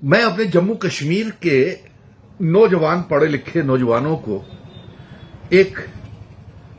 मैं अपने जम्मू कश्मीर के नौजवान पढ़े लिखे नौजवानों को एक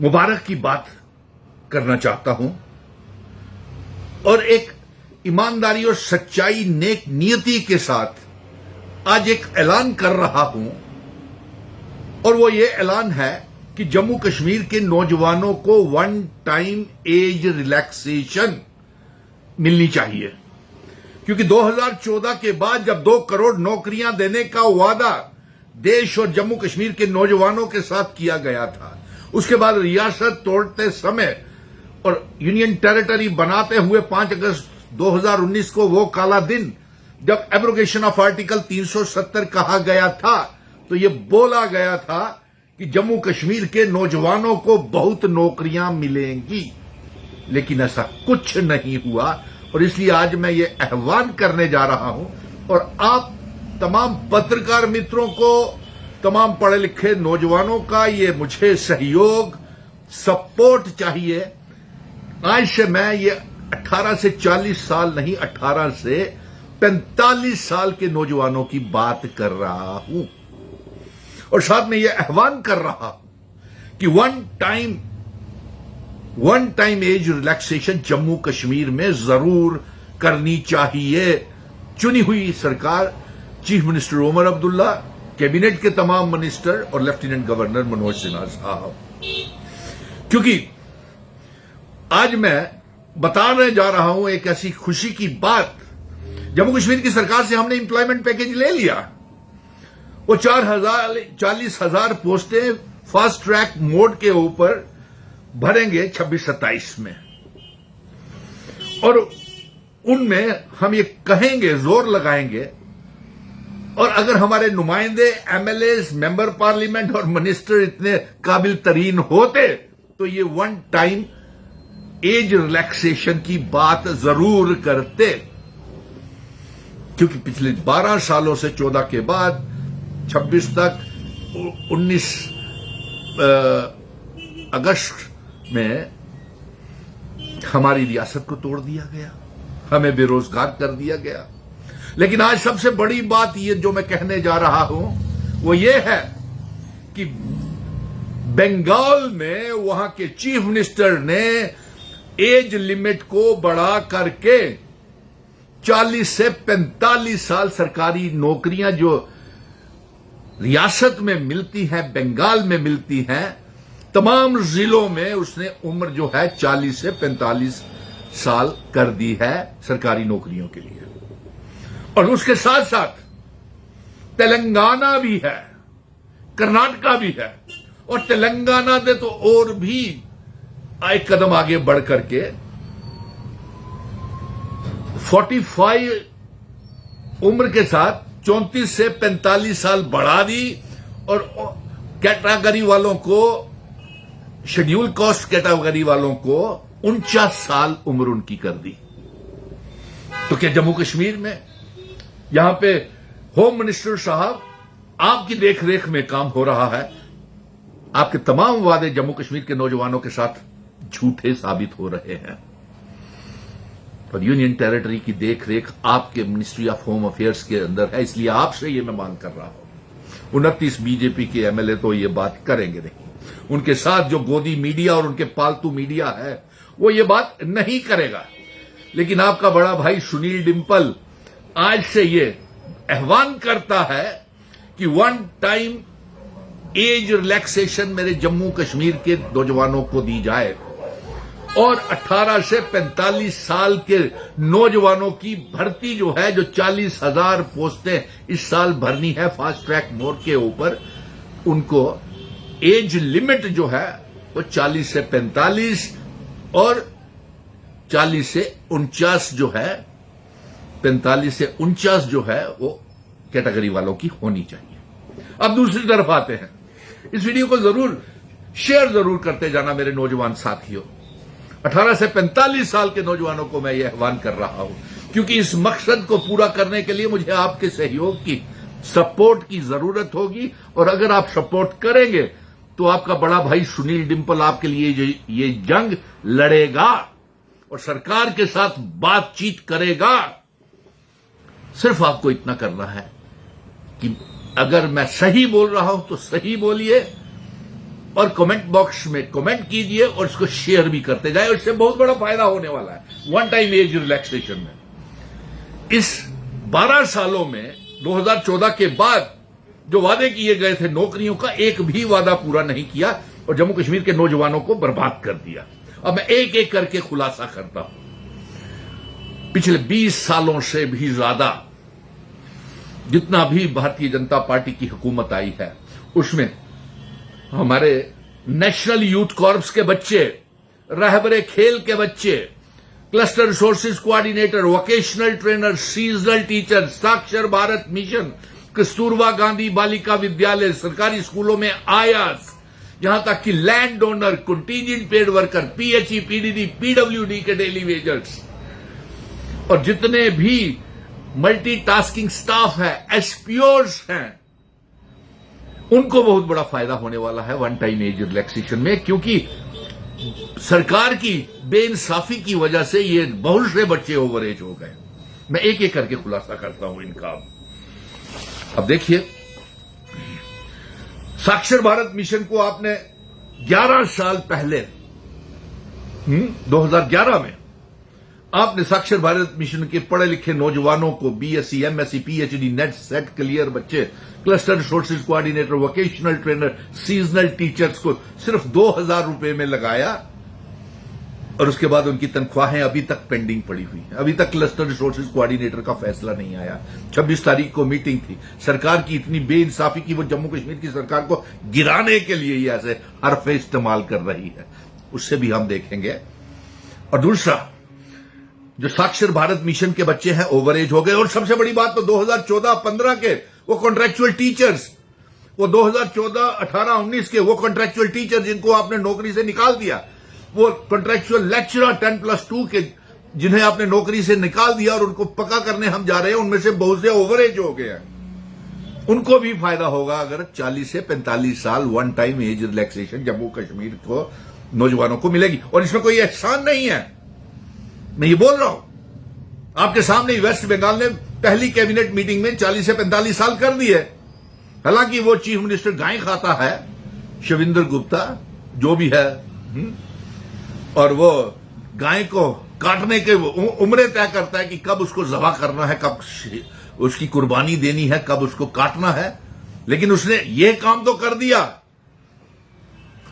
मुबारक की बात करना चाहता हूं और एक ईमानदारी और सच्चाई नेक नियति के साथ आज एक ऐलान कर रहा हूं और वो ये ऐलान है कि जम्मू कश्मीर के नौजवानों को वन टाइम एज रिलैक्सेशन मिलनी चाहिए, क्योंकि 2014 के बाद जब 2 करोड़ नौकरियां देने का वादा देश और जम्मू कश्मीर के नौजवानों के साथ किया गया था, उसके बाद रियासत तोड़ते समय और यूनियन टेरिटरी बनाते हुए 5 अगस्त 2019 को वो काला दिन जब एब्रोगेशन ऑफ आर्टिकल 370 कहा गया था, तो ये बोला गया था कि जम्मू कश्मीर के नौजवानों को बहुत नौकरियां मिलेंगी, लेकिन ऐसा कुछ नहीं हुआ। और इसलिए आज मैं ये आह्वान करने जा रहा हूं और आप तमाम पत्रकार मित्रों को, तमाम पढ़े लिखे नौजवानों का ये मुझे सहयोग, सपोर्ट चाहिए। आज से मैं ये 18 से 40 साल नहीं, 18 से 45 साल के नौजवानों की बात कर रहा हूं और साथ में ये आह्वान कर रहा हूं कि one time as relaxation Jammu Kashmir में जरूर करनी चाहिए। चुनी हुई सरकार, chief minister Omar Abdullah, cabinet के तमाम मिनिस्टर और लेफ्टिनेंट गवर्नर मनोज सिन्हा साहब, क्योंकि आज मैं बताने जा रहा हूं एक ऐसी खुशी की बात। जम्मू कश्मीर की सरकार से हमने एम्प्लॉयमेंट पैकेज ले लिया। वो 40,000 पोस्टें फास्ट ट्रैक मोड के ऊपर भरेंगे 26-27 में, और उनमें हम ये कहेंगे, जोर लगाएंगे, और अगर हमारे नुमाइंदे, एमएलए, मेंबर पार्लियामेंट और मिनिस्टर इतने काबिल तरीन होते तो ये वन टाइम एज रिलैक्सेशन की बात जरूर करते, क्योंकि पिछले 12 सालों से 14 के बाद 26 तक 19 अगस्त में हमारी रियासत को तोड़ दिया गया, हमें बेरोजगार कर दिया गया। लेकिन आज सबसे बड़ी बात ये जो मैं कहने जा रहा हूं वो ये है कि बंगाल में वहां के चीफ मिनिस्टर ने एज लिमिट को बढ़ा करके 40 से 45 साल सरकारी नौकरियां जो रियासत में मिलती हैं, बंगाल में मिलती हैं, तमाम जिलों में उसने उम्र जो है 40 से 45 साल कर दी है सरकारी नौकरियों के लिए। और उसके साथ साथ तेलंगाना भी है, कर्नाटका भी है, और तेलंगाना ने तो और भी एक कदम आगे बढ़ करके 45 उम्र के साथ 34 से 45 साल बढ़ा दी, और कैटेगरी वालों को, शेड्यूल कास्ट कैटेगरी वालों को 49 साल उम्र उनकी कर दी। तो क्या जम्मू कश्मीर में यहां पे होम मिनिस्टर साहब आपकी देखरेख में काम हो रहा है? आपके तमाम वादे जम्मू कश्मीर के नौजवानों के साथ झूठे साबित हो रहे हैं, और यूनियन टेरिटरी की देखरेख आपके मिनिस्ट्री ऑफ होम अफेयर्स के अंदर है। इसलिए आपसे ये मैं मांग कर रहा हूं। 29 बीजेपी के एमएलए तो ये बात करेंगे नहीं, उनके साथ जो गोदी मीडिया और उनके पालतू मीडिया है वो ये बात नहीं करेगा। लेकिन आपका बड़ा भाई सुनील डिंपल आज से ये आह्वान करता है कि वन टाइम एज रिलैक्सेशन मेरे जम्मू कश्मीर के नौजवानों को दी जाए, और 18 से 45 साल के नौजवानों की भर्ती जो है, जो 40,000 पोस्टें इस साल भरनी है फास्ट ट्रैक मोड के ऊपर, उनको एज लिमिट जो है वो 40 से 45 और 40 से 49 जो है, 45 से 49 जो है वो कैटेगरी वालों की होनी चाहिए। अब दूसरी तरफ आते हैं, इस वीडियो को जरूर शेयर जरूर करते जाना मेरे नौजवान साथियों। 18 से 45 साल के नौजवानों को मैं ये आह्वान कर रहा हूं, क्योंकि इस मकसद को पूरा करने के लिए मुझे आपके सहयोग की, सपोर्ट की जरूरत होगी, और अगर आप सपोर्ट करेंगे तो आपका बड़ा भाई सुनील डिंपल आपके लिए ये जंग लड़ेगा और सरकार के साथ बातचीत करेगा। सिर्फ आपको इतना करना है कि अगर मैं सही बोल रहा हूं तो सही बोलिए और कमेंट बॉक्स में कमेंट कीजिए और इसको शेयर भी करते जाए। इससे बहुत बड़ा फायदा होने वाला है वन टाइम एज रिलैक्सेशन में। इस 12 सालों में 2014 के बाद जो वादे किए गए थे नौकरियों का, एक भी वादा पूरा नहीं किया और जम्मू कश्मीर के नौजवानों को बर्बाद कर दिया। अब मैं एक एक करके खुलासा करता हूं। पिछले 20 सालों से भी ज्यादा जितना भी भारतीय जनता पार्टी की हुकूमत आई है उसमें हमारे नेशनल यूथ कॉर्प्स के बच्चे, रहबरे खेल के बच्चे, cluster resources coordinator, vocational trainer, seasonal teacher, साक्षर भारत मिशन, कस्तूरबा गांधी बालिका विद्यालय, सरकारी स्कूलों में आयास, यहां तक कि land owner, contingent paid worker, PHE, PDD, PWD के डेली वेजर्स और जितने भी मल्टीटास्किंग स्टाफ है, एसपीओज हैं, उनको बहुत बड़ा फायदा होने वाला है वन टाइम एज रिलैक्सेशन में, क्योंकि सरकार की बेइंसाफी की वजह से ये बहुत से बच्चे ओवर एज हो गए। मैं एक एक करके खुलासा करता हूं इनका। अब देखिए, साक्षर भारत मिशन को आपने 11 साल पहले 2011 में आपने साक्षर भारत मिशन के पढ़े लिखे नौजवानों को BSc, MSc, PhD, NET, SET clear बच्चे, cluster resources coordinator, vocational trainer, seasonal teachers को सिर्फ 2000 रुपए में लगाया और उसके बाद उनकी तनख्वाहें अभी तक पेंडिंग पड़ी हुई है। अभी तक क्लस्टर रिसोर्सेज कोऑर्डिनेटर का फैसला नहीं आया। 26 तारीख को मीटिंग थी। सरकार की इतनी बेइंसाफी की वो जम्मू कश्मीर की सरकार को गिराने के लिए ही ऐसे हरफे इस्तेमाल कर रही है, उससे भी हम देखेंगे। और दूसरा, जो साक्षर भारत मिशन के बच्चे हैं ओवर एज हो गए। और सबसे बड़ी बात तो 2014-15 के वो कॉन्ट्रैक्चुअल टीचर्स, वो 2014, 18, 19 के वो कॉन्ट्रैक्चुअल टीचर जिनको आपने नौकरी से निकाल दिया, वो कॉन्ट्रैक्चुअल लेक्चरर 10+2 के जिन्हें आपने नौकरी से निकाल दिया और उनको पक्का करने हम जा रहे हैं, उनमें से बहुत से ओवर एज हो गए हैं। उनको भी फायदा होगा अगर 40 से 45 साल one time as relaxation Jammu Kashmir को नौजवानों को मिलेगी। और इसमें कोई एहसान नहीं है, मैं ये बोल रहा हूं आपके सामने ही। वेस्ट बंगाल ने पहली कैबिनेट मीटिंग में 40 से 45 साल कर दिए। हालांकि वो चीफ मिनिस्टर गाय खाता है, शिविंदर गुप्ता जो भी है, और वो गाय को काटने के उम्रें तय करता है कि कब उसको ज़बह करना है, कब उसकी कुर्बानी देनी है, कब उसको काटना है। लेकिन उसने ये काम तो कर दिया।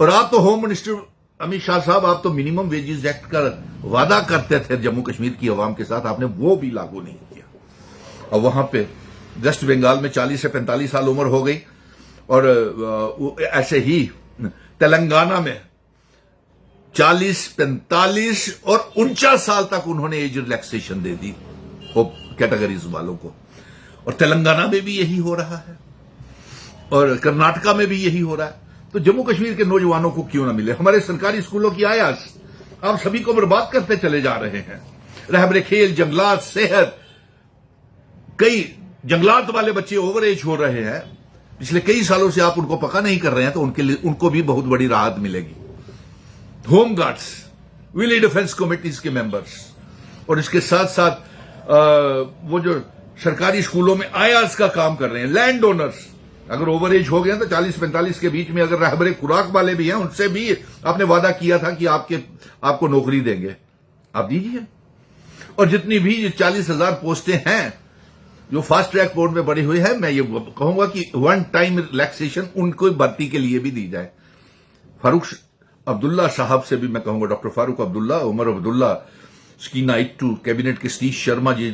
और आप तो होम मिनिस्टर अमित शाह साहब, आप तो मिनिमम वेजेस एक्ट का वादा करते थे जम्मू कश्मीर की आवाम के साथ, आपने वो भी लागू नहीं किया। और वहां पे वेस्ट बंगाल में 40 से 45 साल उम्र हो गई। और ऐसे ही तेलंगाना में 40, 45 और 49 साल तक उन्होंने एज रिलैक्सेशन दे दी वो कैटेगरीज वालों को। और तेलंगाना में भी यही हो रहा है और कर्नाटका में भी यही हो रहा है। तो जम्मू कश्मीर के नौजवानों को क्यों ना मिले? हमारे सरकारी स्कूलों की आयास आप सभी को बर्बाद करते चले जा रहे हैं। रहबरे खेल, जंगलात, सेहत, कई जंगलात वाले बच्चे ओवर एज हो रहे हैं। पिछले कई सालों से आप उनको पक्का नहीं कर रहे हैं, तो उनके लिए उनको भी बहुत बड़ी राहत मिलेगी। Home guards, village defence committees के मेंबर्स और इसके साथ साथ वो जो सरकारी स्कूलों में आयास का काम कर रहे हैं, लैंड ओनर्स, अगर ओवर एज हो गए तो 40-45 के बीच में अगर रहबरे खुराक वाले भी हैं, उनसे भी आपने वादा किया था कि आपको नौकरी देंगे, आप दीजिए। और जितनी भी 40,000 पोस्टें हैं जो फास्ट ट्रैक कोर्ट में बड़ी हुई है, मैं ये कहूंगा कि वन टाइम रिलैक्सेशन उनको भर्ती के लिए भी दी जाए। फारूक अब्दुल्ला साहब से भी मैं कहूंगा, डॉक्टर फारूक अब्दुल्ला, उमर अब्दुल्ला, स्कीना इट्टू, कैबिनेट के सतीश शर्मा जी,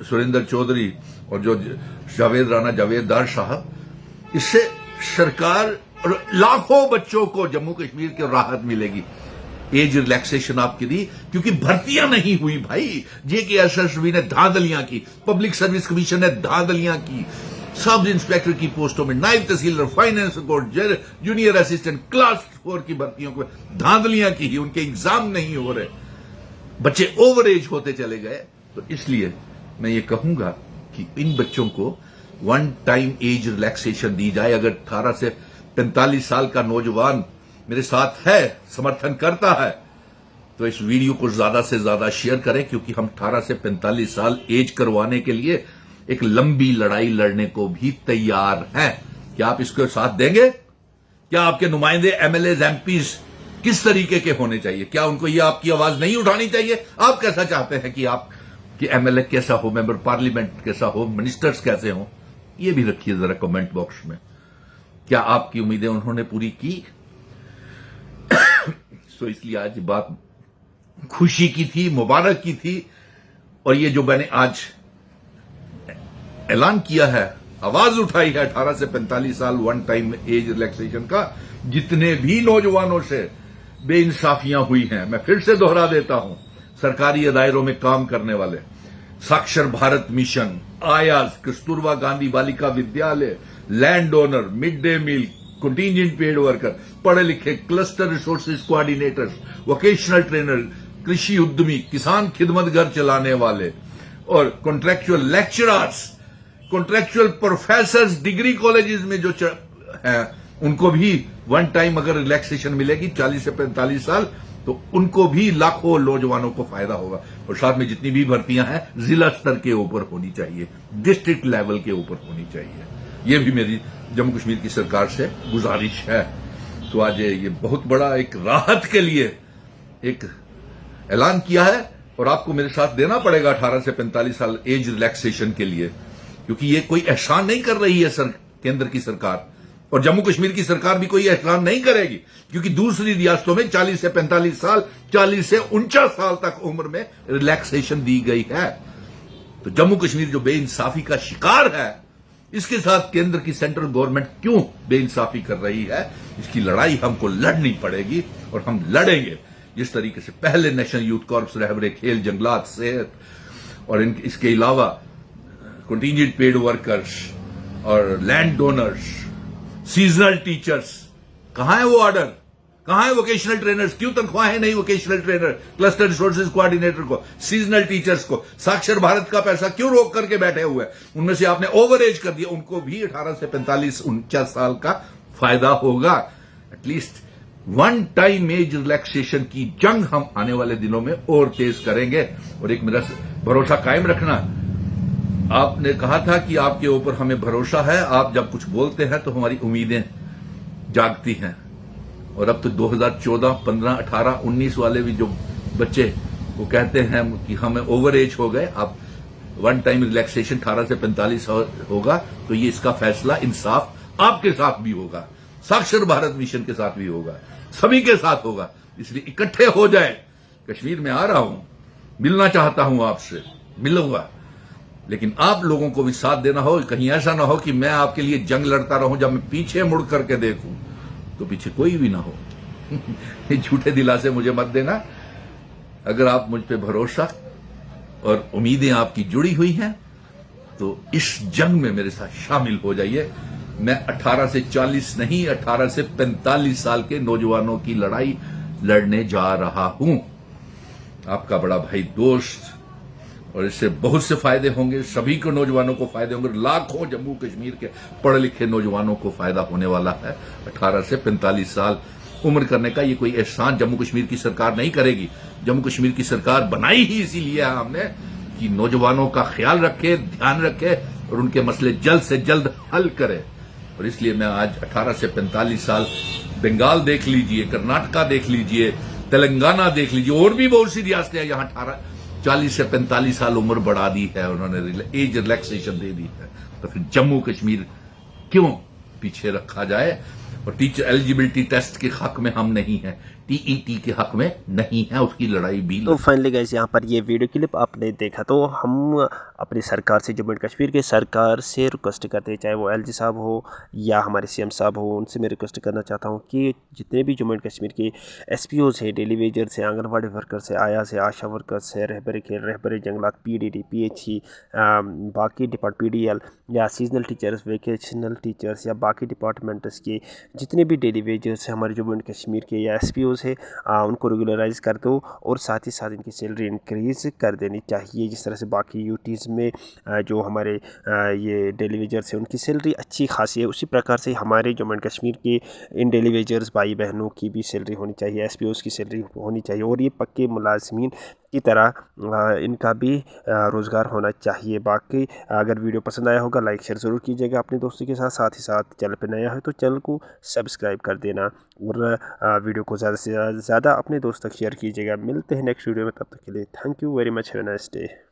सुरेंद्र चौधरी और जो जावेद राणा जावेददार साहब, इससे सरकार और लाखों बच्चों को जम्मू कश्मीर की राहत मिलेगी। एज रिलैक्सेशन आपके दी, क्योंकि भर्तियां नहीं हुई भाई। JKSSB ने धांधलियां की, पब्लिक सर्विस कमीशन ने धांधलियां की, सब इंस्पेक्टर की पोस्टों में, नायब तहसीलदार, finance court, junior assistant, class 4 की भर्तियों को धांधलियां की, उनके एग्जाम नहीं हो रहे, बच्चे ओवर एज होते चले गए। तो इसलिए मैं ये कहूंगा कि इन बच्चों को वन टाइम एज रिलैक्सेशन दी जाए। अगर 18 से 45 साल का नौजवान मेरे साथ है, समर्थन करता है, तो इस वीडियो को ज्यादा से ज्यादा शेयर करें, क्योंकि हम 18 से 45 साल एज करवाने के लिए एक लंबी लड़ाई लड़ने को भी तैयार हैं। क्या आप इसको साथ देंगे? क्या आपके नुमाइंदे एमएलए एमपीज किस तरीके के होने चाहिए? क्या उनको ये आपकी आवाज नहीं उठानी चाहिए? आप कैसा चाहते हैं कि आप कि एमएलए कैसा हो, मेंबर पार्लियामेंट कैसा हो, मिनिस्टर्स कैसे हो? ये भी रखिए जरा कमेंट बॉक्स में। क्या आपकी उम्मीदें उन्होंने पूरी की? तो इसलिए आज बात खुशी की थी, मुबारक की थी। और ये जो मैंने आज ऐलान किया है, आवाज उठाई है 18 से 45 साल वन टाइम एज रिलैक्सेशन का, जितने भी नौजवानों से बेइंसाफियां हुई हैं, मैं फिर से दोहरा देता हूं, सरकारी दायरों में काम करने वाले, साक्षर भारत मिशन, आयास, Kasturba Gandhi Balika Vidyalaya, land owner, mid day meal, contingent paid worker, पढ़े लिखे, cluster resources coordinators, vocational trainer, कृषि उद्यमी, किसान खिदमत घर चलाने वाले और contractual lecturers, contractual professors degree colleges में जो हैं, उनको भी वन टाइम अगर रिलैक्सेशन मिलेगी 40 से 45 साल, तो उनको भी लाखों नौजवानों को फायदा होगा। और साथ में जितनी भी भर्तियां हैं जिला स्तर के ऊपर होनी चाहिए, डिस्ट्रिक्ट लेवल के ऊपर होनी चाहिए। ये भी मेरी जम्मू कश्मीर की सरकार से गुजारिश है। तो आज ये बहुत बड़ा एक राहत के लिए एक ऐलान किया है और आपको मेरे साथ देना पड़ेगा 18 से 45 साल एज रिलैक्सेशन के लिए, क्योंकि ये कोई एहसान नहीं कर रही है केंद्र की सरकार, और जम्मू कश्मीर की सरकार भी कोई एहसान नहीं करेगी, क्योंकि दूसरी रियासतों में 40 से 45 साल, 40 से 49 साल तक उम्र में रिलैक्सेशन दी गई है। तो जम्मू कश्मीर जो बेइंसाफी का शिकार है, इसके साथ केंद्र की सेंट्रल गवर्नमेंट क्यों बेइंसाफी कर रही है, इसकी लड़ाई हमको लड़नी पड़ेगी और हम लड़ेंगे। जिस तरीके से पहले नेशनल यूथ कॉर्प्स, रहबरे खेल, जंगलात, सेहत और इसके अलावा कंटीजेंट पेड वर्कर्स और लैंड डोनर्स, सीजनल टीचर्स, कहां है वो ऑर्डर? कहां है वोकेशनल ट्रेनर्स? क्यों तनख्वाहें नहीं vocational trainer, cluster resources coordinator को, सीजनल टीचर्स को? साक्षर भारत का पैसा क्यों रोक करके बैठे हुए? उनमें से आपने ओवर एज कर दिया, उनको भी 18 से 45 49 साल का फायदा होगा। At least one time as relaxation की जंग हम आने वाले दिनों में और तेज करेंगे। और एक मेरा भरोसा कायम रखना, आपने कहा था कि आपके ऊपर हमें भरोसा है, आप जब कुछ बोलते हैं तो हमारी उम्मीदें जागती हैं। और अब तो 2014, 15, 18, 19 वाले भी जो बच्चे वो कहते हैं कि हमें ओवर एज हो गए, अब वन टाइम रिलैक्सेशन 18 से 45 होगा, तो ये इसका फैसला इंसाफ आपके साथ भी होगा, साक्षर भारत मिशन के साथ भी होगा, सभी के साथ होगा। इसलिए इकट्ठे हो जाए। कश्मीर में आ रहा हूं, मिलना चाहता हूं आपसे, मिलूंगा, लेकिन आप लोगों को भी साथ देना हो। कहीं ऐसा ना हो कि मैं आपके लिए जंग लड़ता रहूं, जब मैं पीछे मुड़ करके देखूं तो पीछे कोई भी ना हो। झूठे दिलासे मुझे मत देना। अगर आप मुझ पे भरोसा और उम्मीदें आपकी जुड़ी हुई हैं, तो इस जंग में मेरे साथ शामिल हो जाइए। मैं 18 से 40 नहीं, 18 से 45 साल के नौजवानों की लड़ाई लड़ने जा रहा हूं। आपका बड़ा भाई दोस्त, और इससे बहुत से फायदे होंगे, सभी को नौजवानों को फायदे होंगे, लाखों जम्मू कश्मीर के पढ़े लिखे नौजवानों को फायदा होने वाला है। 18 से 45 साल उम्र करने का ये कोई एहसान जम्मू कश्मीर की सरकार नहीं करेगी। जम्मू कश्मीर की सरकार बनाई ही इसीलिए है हमने कि नौजवानों का ख्याल रखे, ध्यान रखे और उनके मसले जल्द से जल्द हल करे। और इसलिए मैं आज 18 से 45 साल, बंगाल देख लीजिए, कर्नाटका देख लीजिए, तेलंगाना देख लीजिए, और भी बहुत सी रियासतें हैं यहाँ 40 से 45 साल उम्र बढ़ा दी है उन्होंने, एज रिलैक्सेशन दे दी है। तो फिर जम्मू कश्मीर क्यों पीछे रखा जाए? और टीचर एलिजिबिलिटी टेस्ट के हक में हम नहीं हैं, टीईटी के हक में नहीं है, उसकी लड़ाई भी। तो फाइनली गाइस, यहाँ पर ये वीडियो क्लिप आपने देखा, तो हम अपनी सरकार से, जम्मू एंड कश्मीर की सरकार से रिक्वेस्ट करते हैं, चाहे वो एलजी साहब हो या हमारे सीएम साहब हो, उनसे मैं रिक्वेस्ट करना चाहता हूँ कि जितने भी जम्मू एंड कश्मीर के एसपीओज हैं, डेली वेजर्स हैं, आंगनबाड़ी वर्कर्स हैं, आया से आशा वर्कर्स हैं, रहबरे खेल, रहबरे जंगलात, पीडीडी, पीएचई, बाकी डिपार्ट पीडीएल या सीजनल टीचर्स, वेकेशनल टीचर्स या बाकी डिपार्टमेंट्स के जितने भी डेली वेजर्स हैं हमारे जम्मू एंड कश्मीर के या SPOs है उनको रेगुलराइज कर दो और साथ ही साथ इनकी सैलरी इंक्रीज़ कर देनी चाहिए। जिस तरह से बाकी यूटीज़ में जो हमारे ये डेली वेजर्स हैं उनकी सैलरी अच्छी खासी है, उसी प्रकार से हमारे जम्मू एंड कश्मीर के इन डेली वेजर्स भाई बहनों की भी सैलरी होनी चाहिए, SPOs की सैलरी होनी चाहिए और ये पक्के मुलाजमीन की तरह इनका भी रोज़गार होना चाहिए। बाकी अगर वीडियो पसंद आया होगा लाइक शेयर ज़रूर कीजिएगा अपने दोस्तों के साथ, साथ ही साथ चैनल पर नया है तो चैनल को सब्सक्राइब कर देना और वीडियो को ज़्यादा से ज़्यादा अपने दोस्त तक शेयर कीजिएगा। मिलते हैं नेक्स्ट वीडियो में, तब तक के लिए thank you very much, have a nice day.